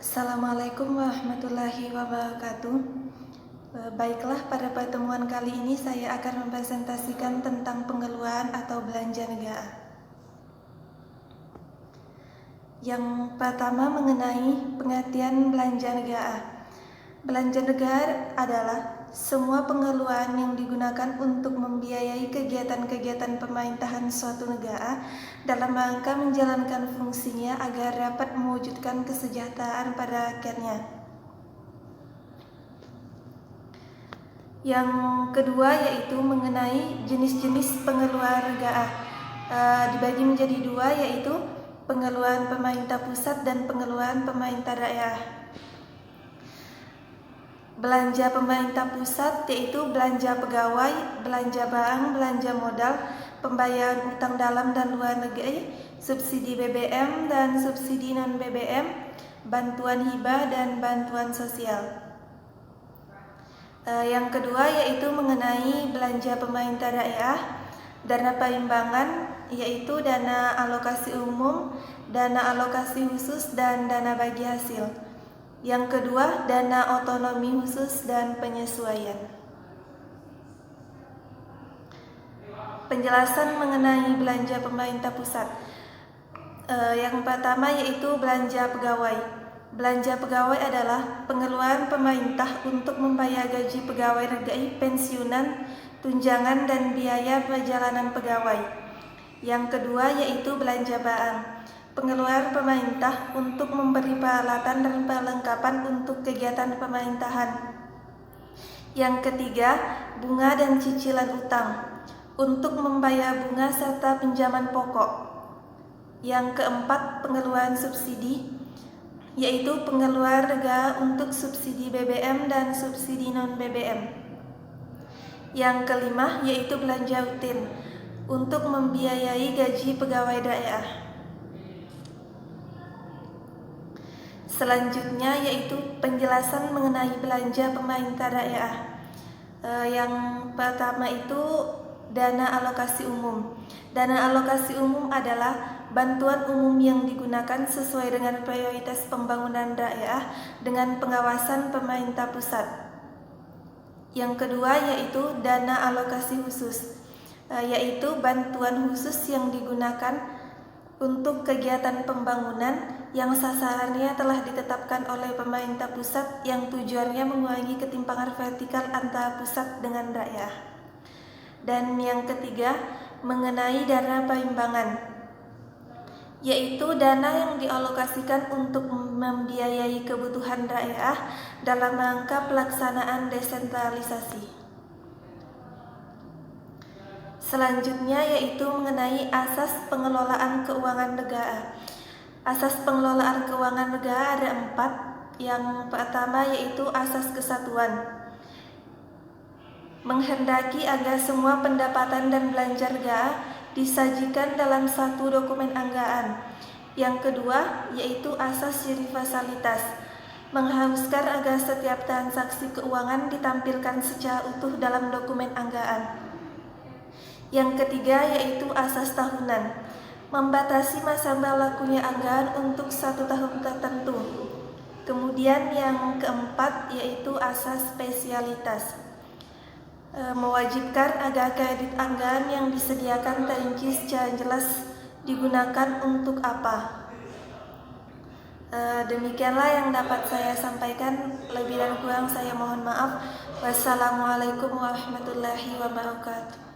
Assalamualaikum warahmatullahi wabarakatuh. Baiklah, pada pertemuan kali ini saya akan mempresentasikan tentang pengeluaran atau belanja negara. Yang pertama mengenai pengertian belanja negara. Belanja negara adalah semua pengeluaran yang digunakan untuk membiayai kegiatan-kegiatan pemerintahan suatu negara dalam rangka menjalankan fungsinya agar dapat mewujudkan kesejahteraan pada rakyatnya. Yang kedua yaitu mengenai jenis-jenis pengeluaran negara. Dibagi menjadi dua, yaitu pengeluaran pemerintah pusat dan pengeluaran pemerintah daerah. Belanja pemerintah pusat yaitu belanja pegawai, belanja barang, belanja modal, pembayaran utang dalam dan luar negeri, subsidi BBM dan subsidi non-BBM, bantuan hibah dan bantuan sosial. Yang kedua yaitu mengenai belanja pemerintah daerah, dana perimbangan yaitu dana alokasi umum, dana alokasi khusus, dan dana bagi hasil. Yang kedua, dana otonomi khusus dan penyesuaian. Penjelasan mengenai belanja pemerintah pusat. Yang pertama yaitu belanja pegawai. Belanja pegawai adalah pengeluaran pemerintah untuk membayar gaji pegawai negeri, pensiunan, tunjangan, dan biaya perjalanan pegawai. Yang kedua yaitu belanja barang. Pengeluaran pemerintah untuk memberi peralatan dan perlengkapan untuk kegiatan pemerintahan. Yang ketiga, bunga dan cicilan utang untuk membayar bunga serta pinjaman pokok. Yang keempat, pengeluaran subsidi, yaitu pengeluaran negara untuk subsidi BBM dan subsidi non-BBM. Yang kelima, yaitu belanja rutin untuk membiayai gaji pegawai daerah. Selanjutnya yaitu penjelasan mengenai belanja pemerintah daerah. Yang pertama itu dana alokasi umum. Dana alokasi umum adalah bantuan umum yang digunakan sesuai dengan prioritas pembangunan daerah dengan pengawasan pemerintah pusat. Yang kedua yaitu dana alokasi khusus, yaitu bantuan khusus yang digunakan untuk kegiatan pembangunan yang sasarannya telah ditetapkan oleh pemerintah pusat yang tujuannya mengurangi ketimpangan vertikal antara pusat dengan daerah. Dan yang ketiga, mengenai dana perimbangan, yaitu dana yang dialokasikan untuk membiayai kebutuhan daerah dalam rangka pelaksanaan desentralisasi. Selanjutnya yaitu mengenai asas pengelolaan keuangan negara. Asas pengelolaan keuangan negara ada 4. Yang pertama yaitu asas kesatuan. Menghendaki agar semua pendapatan dan belanja negara disajikan dalam satu dokumen anggaran. Yang kedua yaitu asas universalitas. Mengharuskan agar setiap transaksi keuangan ditampilkan secara utuh dalam dokumen anggaran. Yang ketiga yaitu asas tahunan, membatasi masa berlakunya anggaran untuk 1 tahun tertentu. Kemudian yang keempat yaitu asas spesialitas, mewajibkan agar kredit anggaran yang disediakan terinci secara jelas digunakan untuk apa. Demikianlah yang dapat saya sampaikan, lebih dan kurang saya mohon maaf. Wassalamualaikum warahmatullahi wabarakatuh.